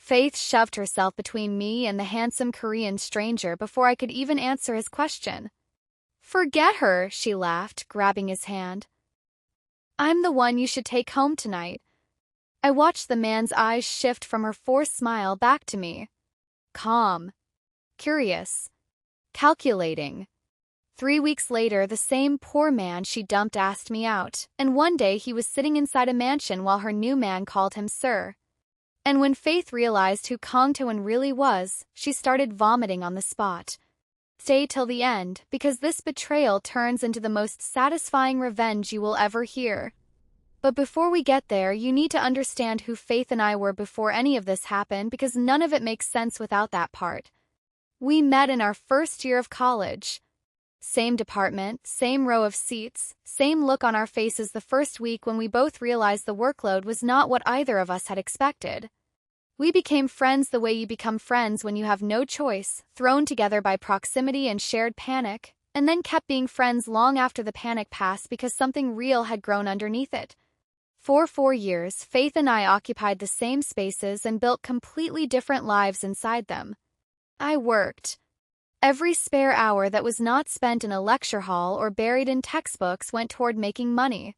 Faith shoved herself between me and the handsome Korean stranger before I could even answer his question. "Forget her," she laughed, grabbing his hand. "I'm the one you should take home tonight." I watched the man's eyes shift from her forced smile back to me. Calm. Curious. Calculating. 3 weeks later, the same poor man she dumped asked me out, and one day he was sitting inside a mansion while her new man called him sir. And when Faith realized who Kang Tae-won really was, she started vomiting on the spot. Stay till the end, because this betrayal turns into the most satisfying revenge you will ever hear. But before we get there, you need to understand who Faith and I were before any of this happened, because none of it makes sense without that part. We met in our first year of college. Same department, same row of seats, same look on our faces the first week when we both realized the workload was not what either of us had expected. We became friends the way you become friends when you have no choice, thrown together by proximity and shared panic, and then kept being friends long after the panic passed because something real had grown underneath it. For 4 years, Faith and I occupied the same spaces and built completely different lives inside them. I worked. Every spare hour that was not spent in a lecture hall or buried in textbooks went toward making money.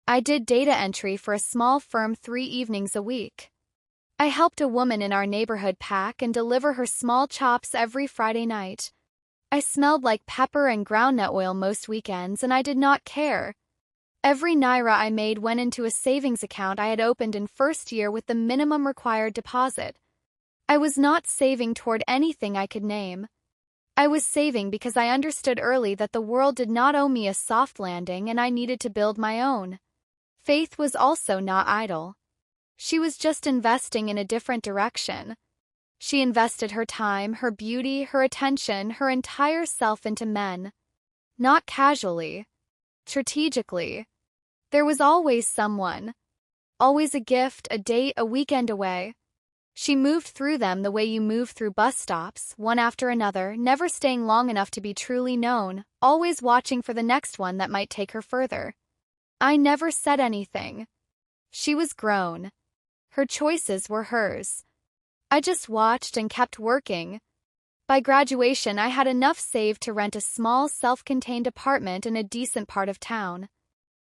I did data entry for a small firm 3 evenings a week. I helped a woman in our neighborhood pack and deliver her small chops every Friday night. I smelled like pepper and groundnut oil most weekends, and I did not care. Every naira I made went into a savings account I had opened in first year with the minimum required deposit. I was not saving toward anything I could name. I was saving because I understood early that the world did not owe me a soft landing and I needed to build my own. Faith was also not idle. She was just investing in a different direction. She invested her time, her beauty, her attention, her entire self into men. Not casually. Strategically. There was always someone. Always a gift, a date, a weekend away. She moved through them the way you move through bus stops, one after another, never staying long enough to be truly known, always watching for the next one that might take her further. I never said anything. She was grown. Her choices were hers. I just watched and kept working. By graduation, I had enough saved to rent a small, self-contained apartment in a decent part of town.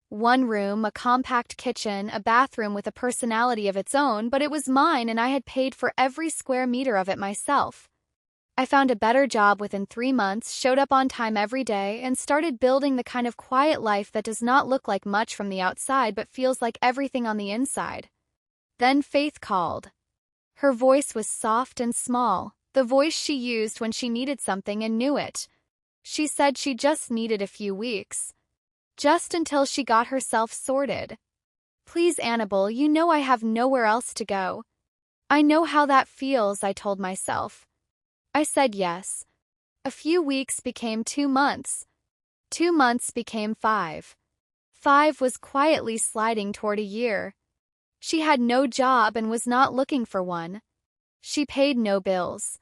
1 room, a compact kitchen, a bathroom with a personality of its own, but it was mine and I had paid for every square meter of it myself. I found a better job within 3 months, showed up on time every day, and started building the kind of quiet life that does not look like much from the outside but feels like everything on the inside. Then Faith called. Her voice was soft and small, the voice she used when she needed something and knew it. She said she just needed a few weeks. Just until she got herself sorted. "Please, Anabel, you know I have nowhere else to go." "I know how that feels," I told myself. I said yes. A few weeks became 2 months. 2 months became 5. 5 was quietly sliding toward a year. She had no job and was not looking for one. She paid no bills.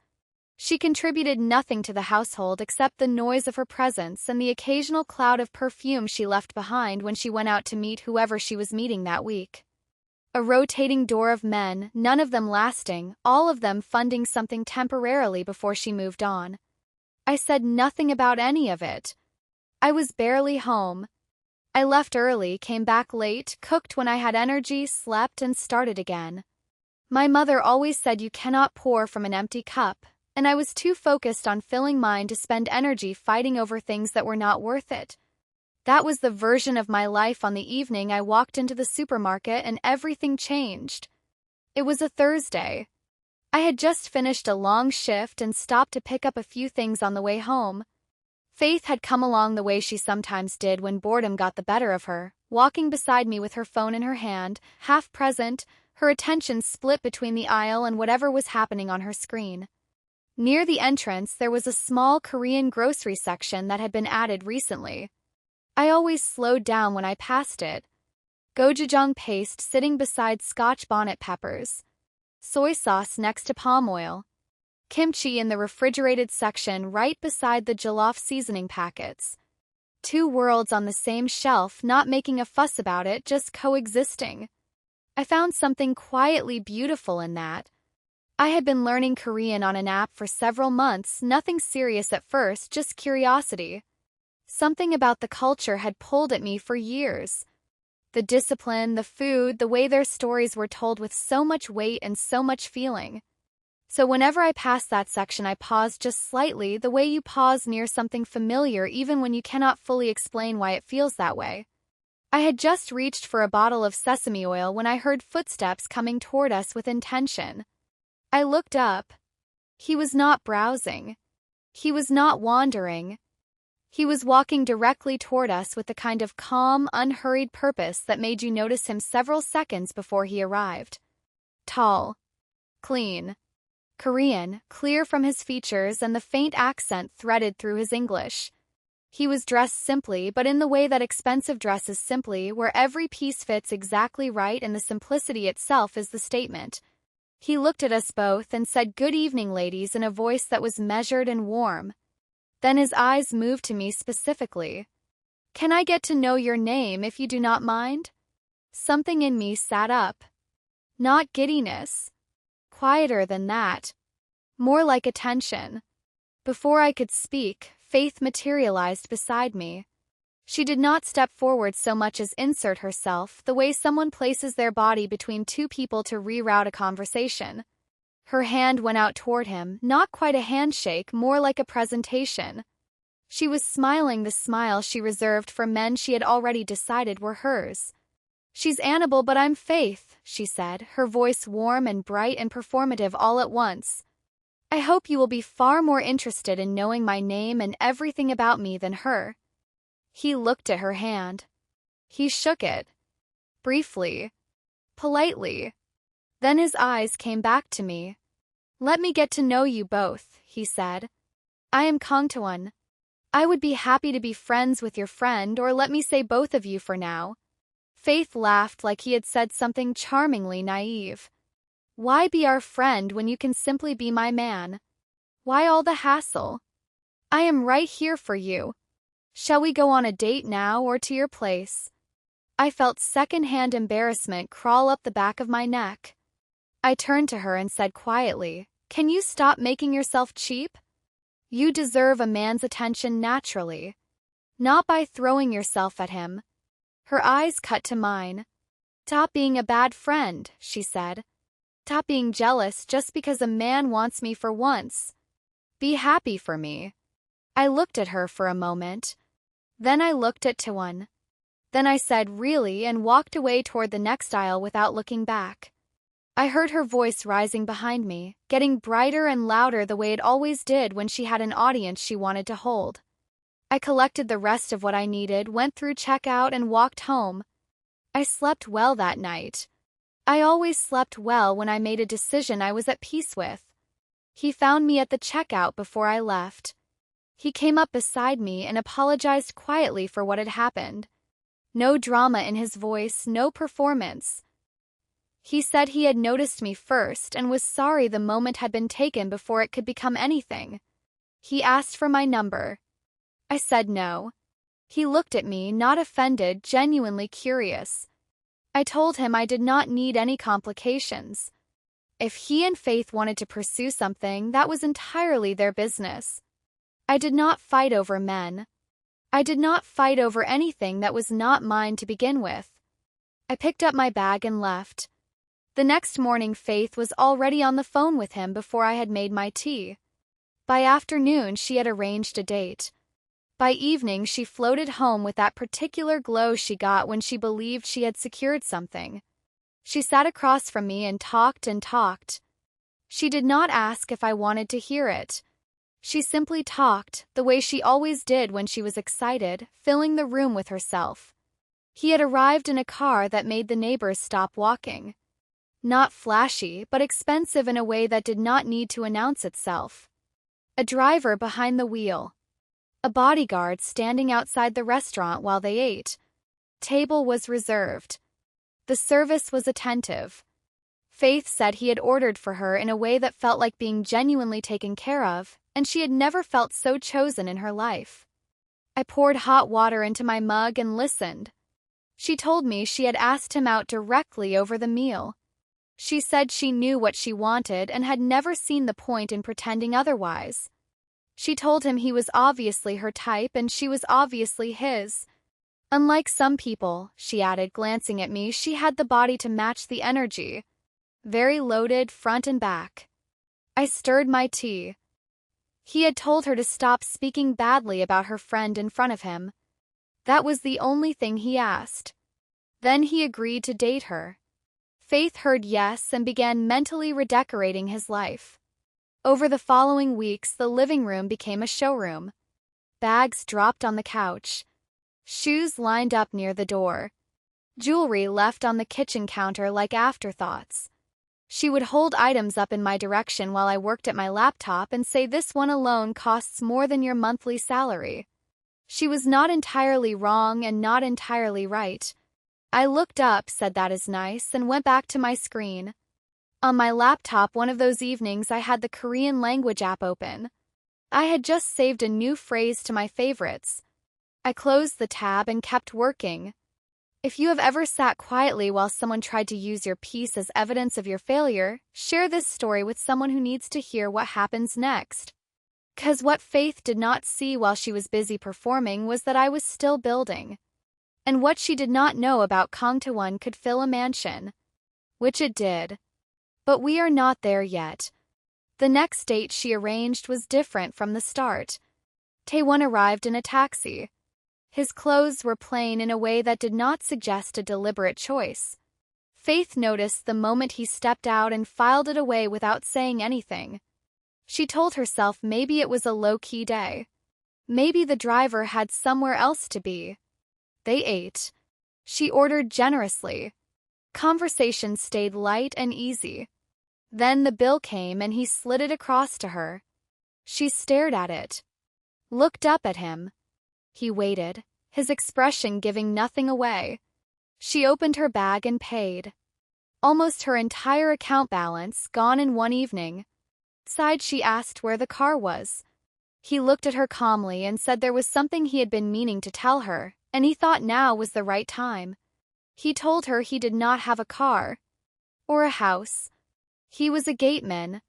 She contributed nothing to the household except the noise of her presence and the occasional cloud of perfume she left behind when she went out to meet whoever she was meeting that week. A rotating door of men, none of them lasting, all of them funding something temporarily before she moved on. I said nothing about any of it. I was barely home. I left early, came back late, cooked when I had energy, slept, and started again. My mother always said you cannot pour from an empty cup, and I was too focused on filling mine to spend energy fighting over things that were not worth it. That was the version of my life on the evening I walked into the supermarket and everything changed. It was a Thursday. I had just finished a long shift and stopped to pick up a few things on the way home. Faith had come along the way she sometimes did when boredom got the better of her, walking beside me with her phone in her hand, half present, her attention split between the aisle and whatever was happening on her screen. Near the entrance, there was a small Korean grocery section that had been added recently. I always slowed down when I passed it. Gochujang paste sitting beside Scotch bonnet peppers. Soy sauce next to palm oil. Kimchi in the refrigerated section right beside the jollof seasoning packets. 2 worlds on the same shelf, not making a fuss about it, just coexisting. I found something quietly beautiful in that. I had been learning Korean on an app for several months, nothing serious at first, just curiosity. Something about the culture had pulled at me for years. The discipline, the food, the way their stories were told with so much weight and so much feeling. So whenever I passed that section, I paused just slightly, the way you pause near something familiar even when you cannot fully explain why it feels that way. I had just reached for a bottle of sesame oil when I heard footsteps coming toward us with intention. I looked up. He was not browsing. He was not wandering. He was walking directly toward us with the kind of calm, unhurried purpose that made you notice him several seconds before he arrived. Tall. Clean. Korean, clear from his features and the faint accent threaded through his English. He was dressed simply, but in the way that expensive dresses simply, where every piece fits exactly right and the simplicity itself is the statement. He looked at us both and said, "Good evening, ladies," in a voice that was measured and warm. Then his eyes moved to me specifically. "Can I get to know your name if you do not mind?" Something in me sat up. Not giddiness. Quieter than that. More like attention. Before I could speak, Faith materialized beside me. She did not step forward so much as insert herself, the way someone places their body between two people to reroute a conversation. Her hand went out toward him, not quite a handshake, more like a presentation. She was smiling the smile she reserved for men she had already decided were hers. "She's Anabel, but I'm Faith," she said, her voice warm and bright and performative all at once. "I hope you will be far more interested in knowing my name and everything about me than her." He looked at her hand. He shook it. Briefly. Politely. Then his eyes came back to me. "Let me get to know you both," he said. "I am Kang Tae-won. I would be happy to be friends with your friend, or let me say both of you for now." Faith laughed like he had said something charmingly naive. "Why be our friend when you can simply be my man? Why all the hassle? I am right here for you. Shall we go on a date now or to your place?" I felt second-hand embarrassment crawl up the back of my neck. I turned to her and said quietly, "Can you stop making yourself cheap? You deserve a man's attention naturally. Not by throwing yourself at him." Her eyes cut to mine. "Stop being a bad friend," she said. "Stop being jealous just because a man wants me for once. Be happy for me." I looked at her for a moment. Then I looked at Tae-won. Then I said, "Really," and walked away toward the next aisle without looking back. I heard her voice rising behind me, getting brighter and louder the way it always did when she had an audience she wanted to hold. I collected the rest of what I needed, went through checkout, and walked home. I slept well that night. I always slept well when I made a decision I was at peace with. He found me at the checkout before I left. He came up beside me and apologized quietly for what had happened. No drama in his voice, no performance. He said he had noticed me first and was sorry the moment had been taken before it could become anything. He asked for my number. I said no. He looked at me, not offended, genuinely curious. I told him I did not need any complications. If he and Faith wanted to pursue something, that was entirely their business. I did not fight over men. I did not fight over anything that was not mine to begin with. I picked up my bag and left. The next morning, Faith was already on the phone with him before I had made my tea. By afternoon, she had arranged a date. By evening, she floated home with that particular glow she got when she believed she had secured something. She sat across from me and talked and talked. She did not ask if I wanted to hear it. She simply talked, the way she always did when she was excited, filling the room with herself. He had arrived in a car that made the neighbors stop walking. Not flashy, but expensive in a way that did not need to announce itself. A driver behind the wheel. A bodyguard standing outside the restaurant while they ate. Table was reserved. The service was attentive. Faith said he had ordered for her in a way that felt like being genuinely taken care of, and she had never felt so chosen in her life. I poured hot water into my mug and listened. She told me she had asked him out directly over the meal. She said she knew what she wanted and had never seen the point in pretending otherwise. She told him he was obviously her type and she was obviously his. Unlike some people, she added, glancing at me, she had the body to match the energy. Very loaded, front and back. I stirred my tea. He had told her to stop speaking badly about her friend in front of him. That was the only thing he asked. Then he agreed to date her. Faith heard yes and began mentally redecorating his life. Over the following weeks, the living room became a showroom. Bags dropped on the couch. Shoes lined up near the door. Jewelry left on the kitchen counter like afterthoughts. She would hold items up in my direction while I worked at my laptop and say, "This one alone costs more than your monthly salary." She was not entirely wrong and not entirely right. I looked up, said "that is nice," and went back to my screen. On my laptop one of those evenings I had the Korean language app open. I had just saved a new phrase to my favorites. I closed the tab and kept working. If you have ever sat quietly while someone tried to use your piece as evidence of your failure, share this story with someone who needs to hear what happens next. 'Cause what Faith did not see while she was busy performing was that I was still building. And what she did not know about Kang Tae-won could fill a mansion. Which it did. But we are not there yet. The next date she arranged was different from the start. Tae-won arrived in a taxi. His clothes were plain in a way that did not suggest a deliberate choice. Faith noticed the moment he stepped out and filed it away without saying anything. She told herself maybe it was a low-key day. Maybe the driver had somewhere else to be. They ate. She ordered generously. Conversation stayed light and easy. Then the bill came and he slid it across to her. She stared at it. Looked up at him. He waited, his expression giving nothing away. She opened her bag and paid. Almost her entire account balance gone in one evening. Sighed, she asked where the car was. He looked at her calmly and said there was something he had been meaning to tell her, and he thought now was the right time. He told her he did not have a car. Or a house. He was a gateman.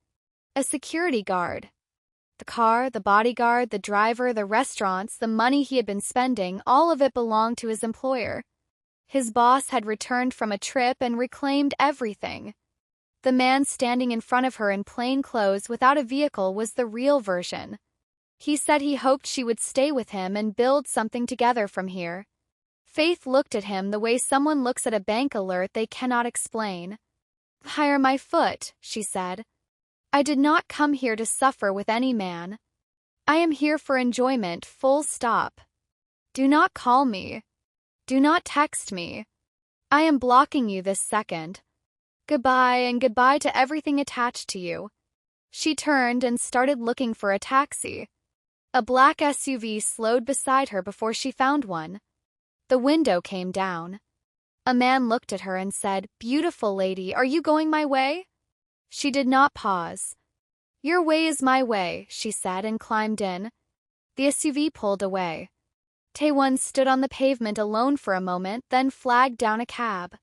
A security guard. The car, the bodyguard, the driver, the restaurants, the money he had been spending, all of it belonged to his employer. His boss had returned from a trip and reclaimed everything. The man standing in front of her in plain clothes without a vehicle was the real version. He said he hoped she would stay with him and build something together from here. Faith looked at him the way someone looks at a bank alert they cannot explain. "Hire my foot," she said. "I did not come here to suffer with any man. I am here for enjoyment, full stop. Do not call me. Do not text me. I am blocking you this second. Goodbye, and goodbye to everything attached to you." She turned and started looking for a taxi. A black SUV slowed beside her before she found one. The window came down. A man looked at her and said, "Beautiful lady, are you going my way?" She did not pause. "Your way is my way," she said and climbed in. The SUV pulled away. Tae-won stood on the pavement alone for a moment, then flagged down a cab.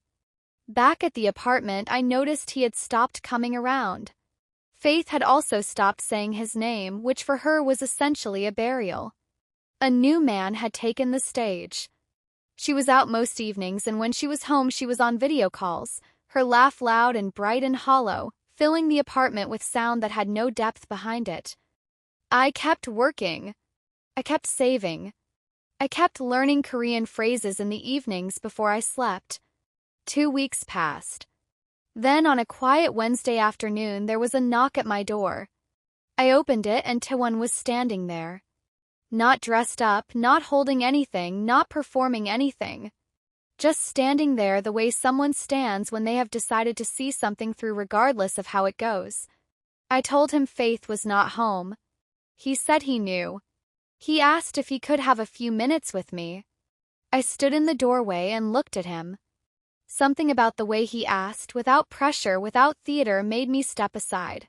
Back at the apartment, I noticed he had stopped coming around. Faith had also stopped saying his name, which for her was essentially a burial. A new man had taken the stage. She was out most evenings, and when she was home she was on video calls, her laugh loud and bright and hollow, filling the apartment with sound that had no depth behind it. I kept working. I kept saving. I kept learning Korean phrases in the evenings before I slept. 2 weeks passed. Then on a quiet Wednesday afternoon there was a knock at my door. I opened it and Tae-won was standing there. Not dressed up, not holding anything, not performing anything. Just standing there the way someone stands when they have decided to see something through regardless of how it goes. I told him Faith was not home. He said he knew. He asked if he could have a few minutes with me. I stood in the doorway and looked at him. Something about the way he asked, without pressure, without theater, made me step aside.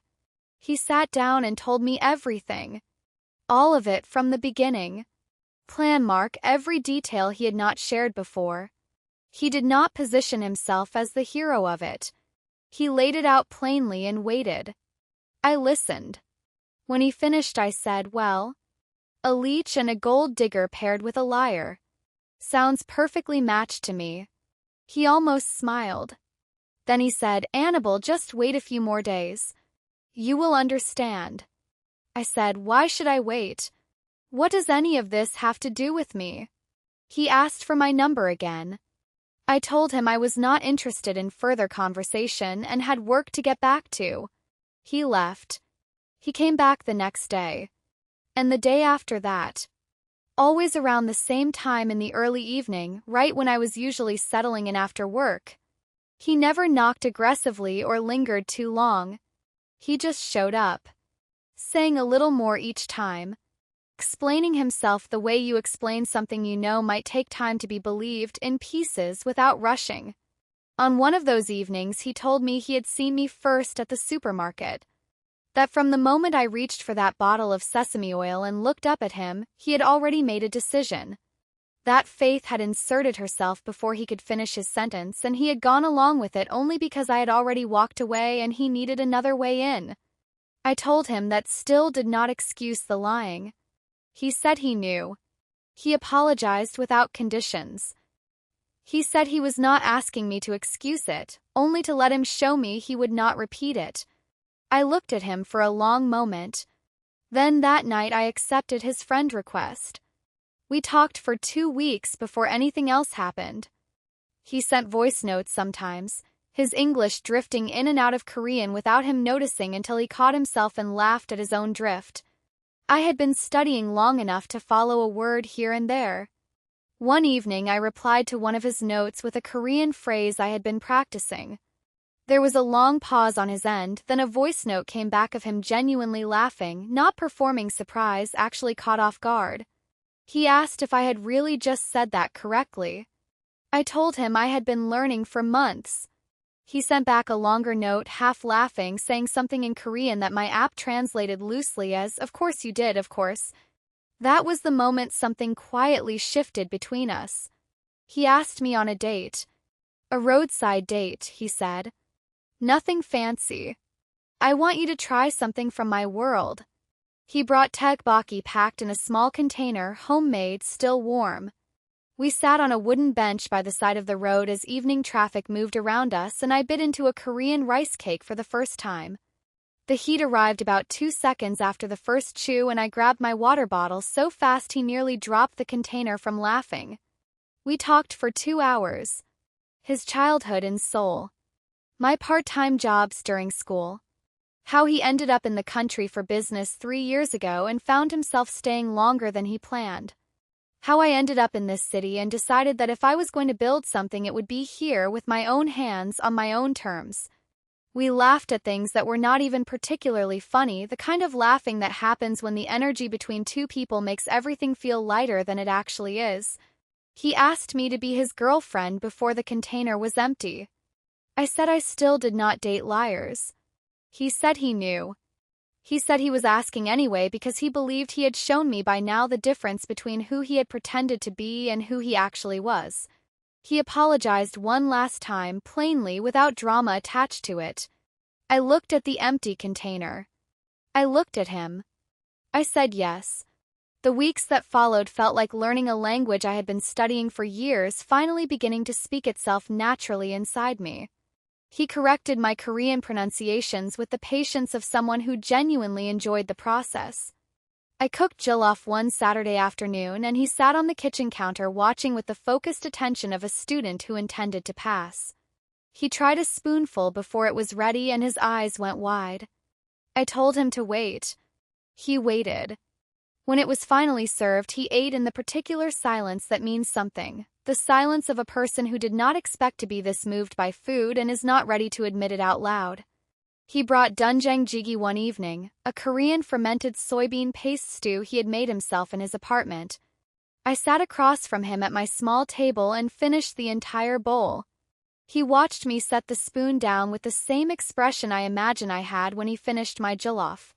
He sat down and told me everything. All of it from the beginning. Plan mark every detail he had not shared before. He did not position himself as the hero of it. He laid it out plainly and waited. I listened. When he finished, I said, well, a leech and a gold digger paired with a liar. Sounds perfectly matched to me. He almost smiled. Then he said, Anabel, just wait a few more days. You will understand. I said, why should I wait? What does any of this have to do with me? He asked for my number again. I told him I was not interested in further conversation and had work to get back to. He left. He came back the next day. And the day after that. Always around the same time in the early evening, right when I was usually settling in after work. He never knocked aggressively or lingered too long. He just showed up. Saying a little more each time. Explaining himself the way you explain something you know might take time to be believed, in pieces without rushing. On one of those evenings, he told me he had seen me first at the supermarket. That from the moment I reached for that bottle of sesame oil and looked up at him, he had already made a decision. That Faith had inserted herself before he could finish his sentence, and he had gone along with it only because I had already walked away and he needed another way in. I told him that still did not excuse the lying. He said he knew. He apologized without conditions. He said he was not asking me to excuse it, only to let him show me he would not repeat it. I looked at him for a long moment. Then that night I accepted his friend request. We talked for 2 weeks before anything else happened. He sent voice notes sometimes, his English drifting in and out of Korean without him noticing until he caught himself and laughed at his own drift. I had been studying long enough to follow a word here and there. One evening I replied to one of his notes with a Korean phrase I had been practicing. There was a long pause on his end, then a voice note came back of him genuinely laughing, not performing surprise, actually caught off guard. He asked if I had really just said that correctly. I told him I had been learning for months. He sent back a longer note, half laughing, saying something in Korean that my app translated loosely as, "Of course you did, of course." That was the moment something quietly shifted between us. He asked me on a date. A roadside date, he said. Nothing fancy. I want you to try something from my world. He brought tteokbokki packed in a small container, homemade, still warm. We sat on a wooden bench by the side of the road as evening traffic moved around us, and I bit into a Korean rice cake for the first time. The heat arrived about 2 seconds after the first chew, and I grabbed my water bottle so fast he nearly dropped the container from laughing. We talked for 2 hours. His childhood in Seoul. My part-time jobs during school. How he ended up in the country for business 3 years ago and found himself staying longer than he planned. How I ended up in this city and decided that if I was going to build something it would be here with my own hands on my own terms. We laughed at things that were not even particularly funny, the kind of laughing that happens when the energy between two people makes everything feel lighter than it actually is. He asked me to be his girlfriend before the container was empty. I said I still did not date liars. He said he knew. He said he was asking anyway because he believed he had shown me by now the difference between who he had pretended to be and who he actually was. He apologized one last time, plainly, without drama attached to it. I looked at the empty container. I looked at him. I said yes. The weeks that followed felt like learning a language I had been studying for years finally beginning to speak itself naturally inside me. He corrected my Korean pronunciations with the patience of someone who genuinely enjoyed the process. I cooked jollof one Saturday afternoon, and he sat on the kitchen counter watching with the focused attention of a student who intended to pass. He tried a spoonful before it was ready, and his eyes went wide. I told him to wait. He waited. When it was finally served, he ate in the particular silence that means something, the silence of a person who did not expect to be this moved by food and is not ready to admit it out loud. He brought doenjang jjigae one evening, a Korean fermented soybean paste stew he had made himself in his apartment. I sat across from him at my small table and finished the entire bowl. He watched me set the spoon down with the same expression I imagine I had when he finished my jollof.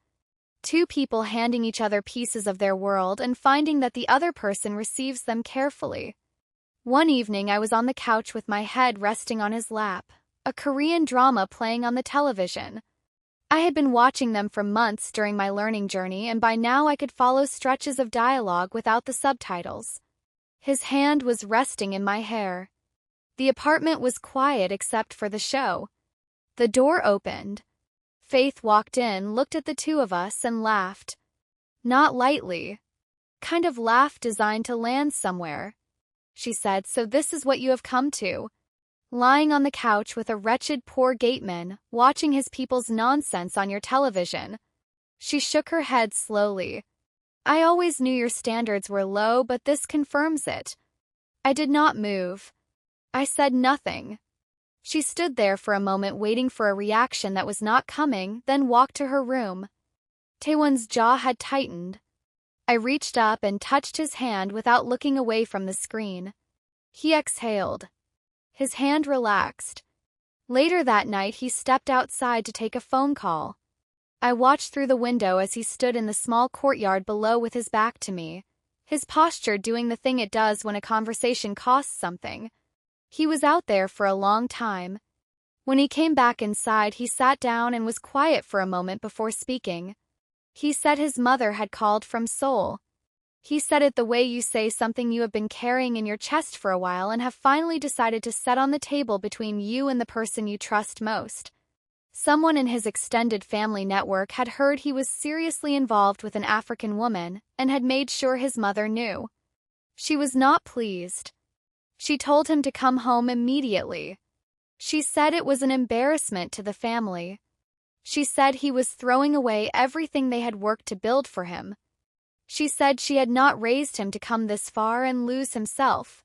Two people handing each other pieces of their world and finding that the other person receives them carefully. One evening I was on the couch with my head resting on his lap. a Korean drama playing on the television. I had been watching them for months during my learning journey, and by now I could follow stretches of dialogue without the subtitles. His hand was resting in my hair. The apartment was quiet except for the show. The door opened. Faith walked in, looked at the two of us, and laughed. Not lightly. Kind of laugh designed to land somewhere. She said, "So this is what you have come to." Lying on the couch with a wretched poor gateman, watching his people's nonsense on your television. She shook her head slowly. "I always knew your standards were low, but this confirms it." I did not move. I said nothing. She stood there for a moment waiting for a reaction that was not coming, then walked to her room. Tae-won's jaw had tightened. I reached up and touched his hand without looking away from the screen. He exhaled. His hand relaxed. Later that night, he stepped outside to take a phone call. I watched through the window as he stood in the small courtyard below with his back to me, his posture doing the thing it does when a conversation costs something. He was out there for a long time. When he came back inside, he sat down and was quiet for a moment before speaking. He said his mother had called from Seoul. He said it the way you say something you have been carrying in your chest for a while and have finally decided to set on the table between you and the person you trust most. Someone in his extended family network had heard he was seriously involved with an African woman and had made sure his mother knew. She was not pleased. She told him to come home immediately. She said it was an embarrassment to the family. She said he was throwing away everything they had worked to build for him. She said she had not raised him to come this far and lose himself.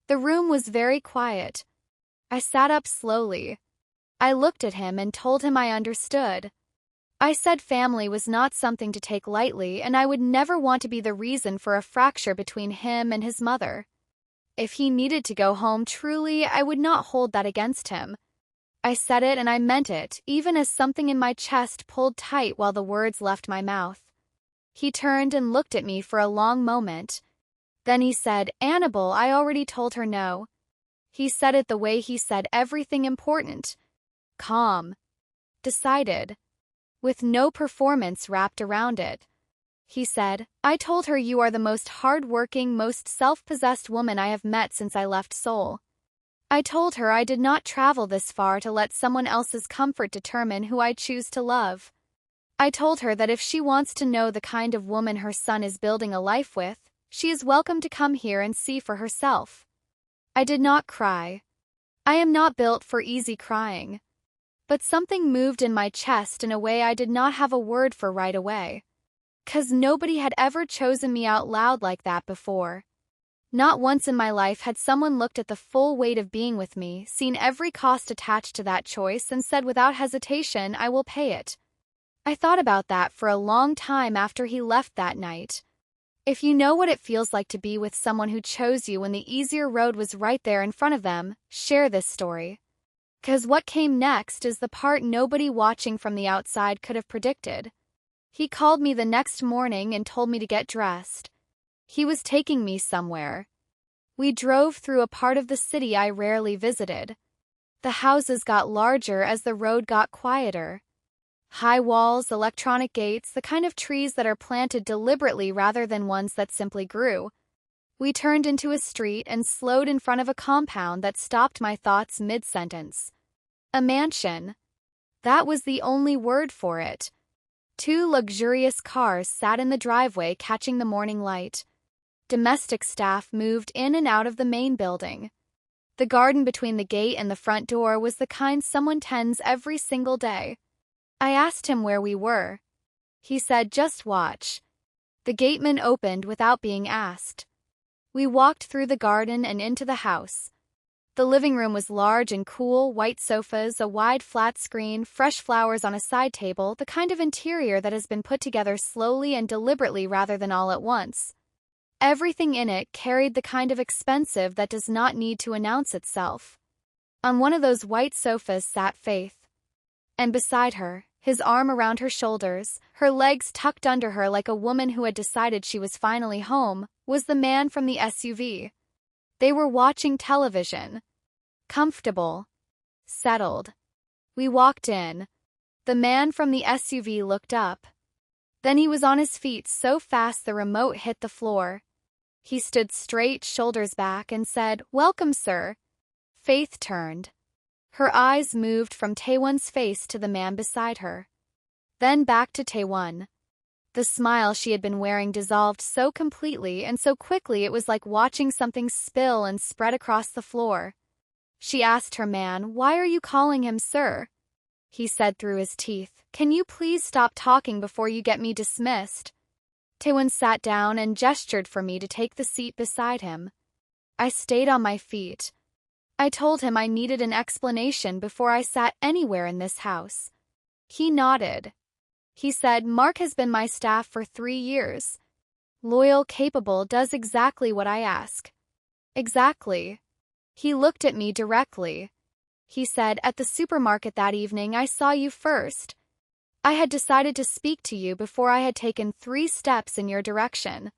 The room was very quiet. I sat up slowly. I looked at him and told him I understood. I said family was not something to take lightly, and I would never want to be the reason for a fracture between him and his mother. If he needed to go home truly, I would not hold that against him. I said it and I meant it, even as something in my chest pulled tight while the words left my mouth. He turned and looked at me for a long moment. Then he said, "Anabel, I already told her no." He said it the way he said everything important. Calm. Decided. With no performance wrapped around it. He said, "I told her you are the most hard-working, most self-possessed woman I have met since I left Seoul. I told her I did not travel this far to let someone else's comfort determine who I choose to love. I told her that if she wants to know the kind of woman her son is building a life with, she is welcome to come here and see for herself." I did not cry. I am not built for easy crying. But something moved in my chest in a way I did not have a word for right away. 'Cause nobody had ever chosen me out loud like that before. Not once in my life had someone looked at the full weight of being with me, seen every cost attached to that choice, and said without hesitation, "I will pay it." I thought about that for a long time after he left that night. If you know what it feels like to be with someone who chose you when the easier road was right there in front of them, share this story. 'Cause what came next is the part nobody watching from the outside could have predicted. He called me the next morning and told me to get dressed. He was taking me somewhere. We drove through a part of the city I rarely visited. The houses got larger as the road got quieter. High walls, electronic gates, the kind of trees that are planted deliberately rather than ones that simply grew. We turned into a street and slowed in front of a compound that stopped my thoughts mid-sentence. A mansion. That was the only word for it. 2 luxurious cars sat in the driveway catching the morning light. Domestic staff moved in and out of the main building. The garden between the gate and the front door was the kind someone tends every single day. I asked him where we were. He said, "Just watch." The gateman opened without being asked. We walked through the garden and into the house. The living room was large and cool, white sofas, a wide flat screen, fresh flowers on a side table, the kind of interior that has been put together slowly and deliberately rather than all at once. Everything in it carried the kind of expensive that does not need to announce itself. On one of those white sofas sat Faith. And beside her, his arm around her shoulders, her legs tucked under her like a woman who had decided she was finally home, was the man from the SUV. They were watching television. Comfortable. Settled. We walked in. The man from the SUV looked up. Then he was on his feet so fast the remote hit the floor. He stood straight, shoulders back, and said, "Welcome, sir." Faith turned. Her eyes moved from Tae-won's face to the man beside her. Then back to Tae-won. The smile she had been wearing dissolved so completely and so quickly it was like watching something spill and spread across the floor. She asked her man, "Why are you calling him sir?" He said through his teeth, "Can you please stop talking before you get me dismissed?" Tae-won sat down and gestured for me to take the seat beside him. I stayed on my feet. I told him I needed an explanation before I sat anywhere in this house. He nodded. He said, "Mark has been my staff for 3 years. Loyal, capable, does exactly what I ask." Exactly. He looked at me directly. He said, "At the supermarket that evening, I saw you first. I had decided to speak to you before I had taken 3 steps in your direction.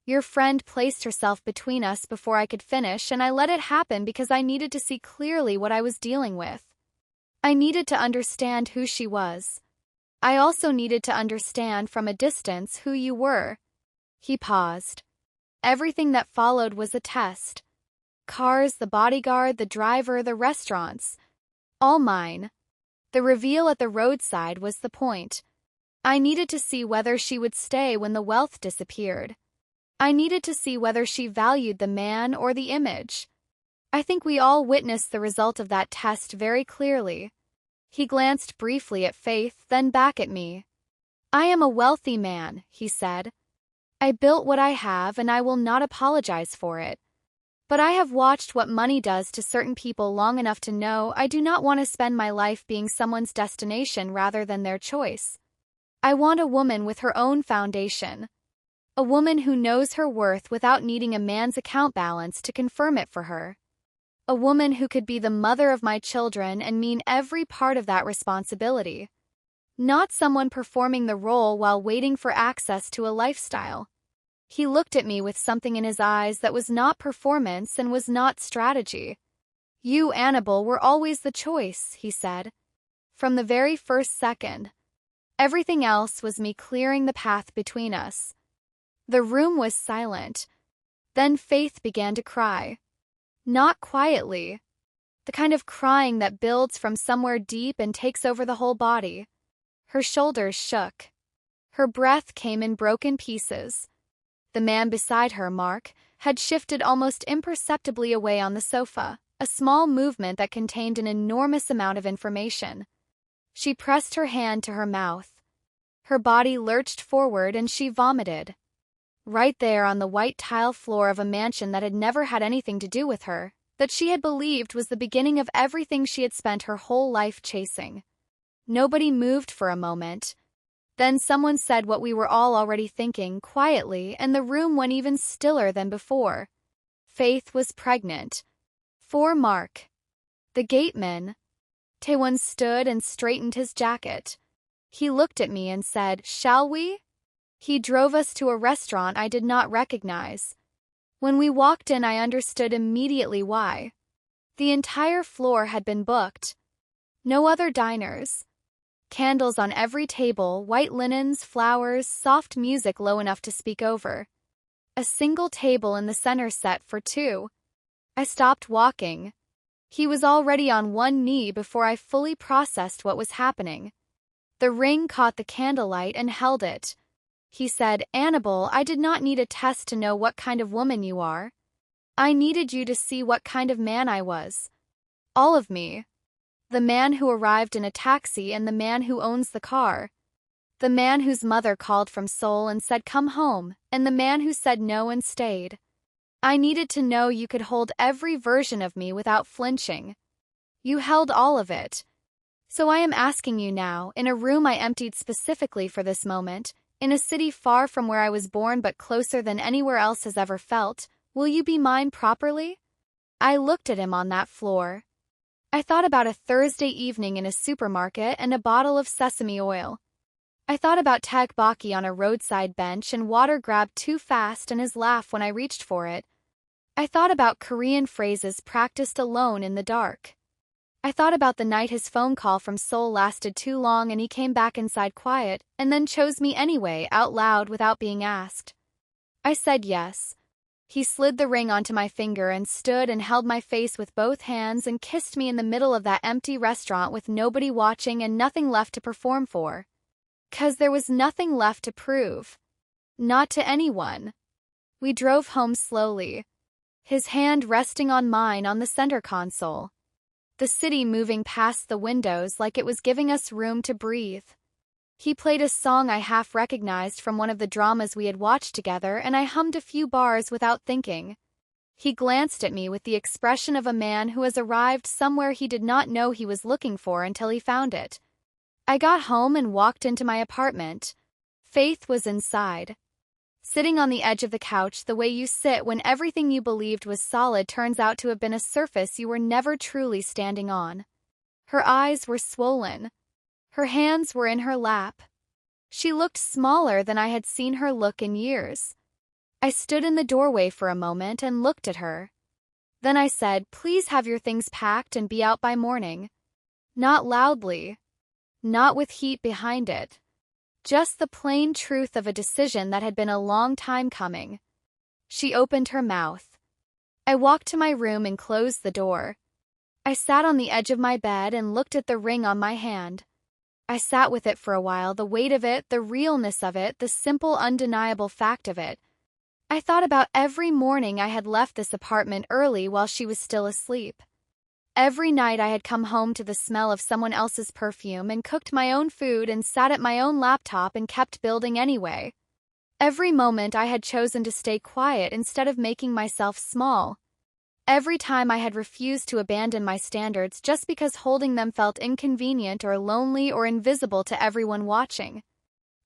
Your friend placed herself between us before I could finish, and I let it happen because I needed to see clearly what I was dealing with. I needed to understand who she was. I also needed to understand from a distance who you were." He paused. Everything that followed was a test. Cars, the bodyguard, the driver, the restaurants. All mine. The reveal at the roadside was the point. I needed to see whether she would stay when the wealth disappeared. I needed to see whether she valued the man or the image. I think we all witnessed the result of that test very clearly. He glanced briefly at Faith, then back at me. "I am a wealthy man," he said. "I built what I have and I will not apologize for it. But I have watched what money does to certain people long enough to know I do not want to spend my life being someone's destination rather than their choice. I want a woman with her own foundation. A woman who knows her worth without needing a man's account balance to confirm it for her. A woman who could be the mother of my children and mean every part of that responsibility. Not someone performing the role while waiting for access to a lifestyle." He looked at me with something in his eyes that was not performance and was not strategy. "You, Anabel, were always the choice," he said. "From the very first second. Everything else was me clearing the path between us." The room was silent. Then Faith began to cry. Not quietly. The kind of crying that builds from somewhere deep and takes over the whole body. Her shoulders shook. Her breath came in broken pieces. The man beside her, Mark, had shifted almost imperceptibly away on the sofa, a small movement that contained an enormous amount of information. She pressed her hand to her mouth. Her body lurched forward and she vomited. Right there on the white tile floor of a mansion that had never had anything to do with her, that she had believed was the beginning of everything she had spent her whole life chasing. Nobody moved for a moment. Then someone said what we were all already thinking, quietly, and the room went even stiller than before. Faith was pregnant. For Mark. The gateman. Tae-won stood and straightened his jacket. He looked at me and said, "Shall we?" He drove us to a restaurant I did not recognize. When we walked in, I understood immediately why. The entire floor had been booked. No other diners. Candles on every table, white linens, flowers, soft music low enough to speak over. A single table in the center set for 2. I stopped walking. He was already on one knee before I fully processed what was happening. The ring caught the candlelight and held it. He said, "Anabel, I did not need a test to know what kind of woman you are. I needed you to see what kind of man I was. All of me. The man who arrived in a taxi and the man who owns the car. The man whose mother called from Seoul and said come home, and the man who said no and stayed. I needed to know you could hold every version of me without flinching. You held all of it. So I am asking you now, in a room I emptied specifically for this moment, in a city far from where I was born but closer than anywhere else has ever felt, will you be mine properly?" I looked at him on that floor. I thought about a Thursday evening in a supermarket and a bottle of sesame oil. I thought about tteokbokki on a roadside bench and water grabbed too fast and his laugh when I reached for it. I thought about Korean phrases practiced alone in the dark. I thought about the night his phone call from Seoul lasted too long and he came back inside quiet, and then chose me anyway, out loud without being asked. I said yes. He slid the ring onto my finger and stood and held my face with both hands and kissed me in the middle of that empty restaurant with nobody watching and nothing left to perform for. 'Cause there was nothing left to prove. Not to anyone. We drove home slowly, his hand resting on mine on the center console. The city moving past the windows like it was giving us room to breathe. He played a song I half recognized from one of the dramas we had watched together, and I hummed a few bars without thinking. He glanced at me with the expression of a man who has arrived somewhere he did not know he was looking for until he found it. I got home and walked into my apartment. Faith was inside. Sitting on the edge of the couch the way you sit when everything you believed was solid turns out to have been a surface you were never truly standing on. Her eyes were swollen. Her hands were in her lap. She looked smaller than I had seen her look in years. I stood in the doorway for a moment and looked at her. Then I said, "Please have your things packed and be out by morning." Not loudly. Not with heat behind it. Just the plain truth of a decision that had been a long time coming. She opened her mouth. I walked to my room and closed the door. I sat on the edge of my bed and looked at the ring on my hand. I sat with it for a while, the weight of it, the realness of it, the simple, undeniable fact of it. I thought about every morning I had left this apartment early while she was still asleep. Every night I had come home to the smell of someone else's perfume and cooked my own food and sat at my own laptop and kept building anyway. Every moment I had chosen to stay quiet instead of making myself small. Every time I had refused to abandon my standards just because holding them felt inconvenient or lonely or invisible to everyone watching.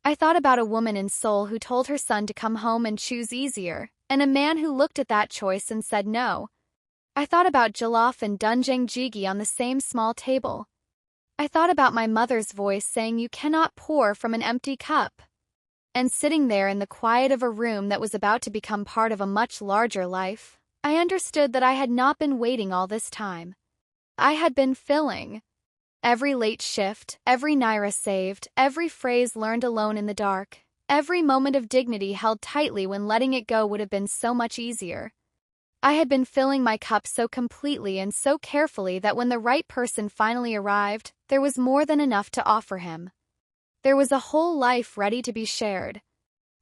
I thought about a woman in Seoul who told her son to come home and choose easier, and a man who looked at that choice and said no. I thought about jollof and doenjang jjigae on the same small table. I thought about my mother's voice saying you cannot pour from an empty cup. And sitting there in the quiet of a room that was about to become part of a much larger life, I understood that I had not been waiting all this time. I had been filling. Every late shift, every naira saved, every phrase learned alone in the dark, every moment of dignity held tightly when letting it go would have been so much easier. I had been filling my cup so completely and so carefully that when the right person finally arrived, there was more than enough to offer him. There was a whole life ready to be shared.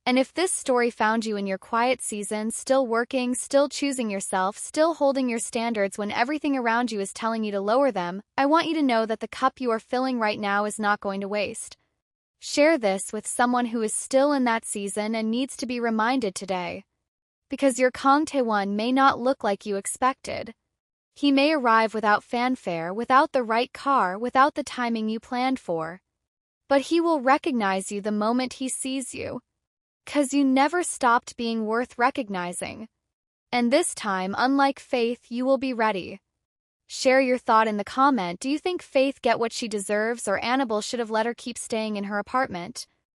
And if this story found you in your quiet season, still working, still choosing yourself, still holding your standards when everything around you is telling you to lower them, I want you to know that the cup you are filling right now is not going to waste. Share this with someone who is still in that season and needs to be reminded today. Because your Kang Tae-won may not look like you expected. He may arrive without fanfare, without the right car, without the timing you planned for. But he will recognize you the moment he sees you. 'Cause you never stopped being worth recognizing. And this time, unlike Faith, you will be ready. Share your thought in the comment. Do you think Faith get what she deserves, or Anabel should have let her keep staying in her apartment?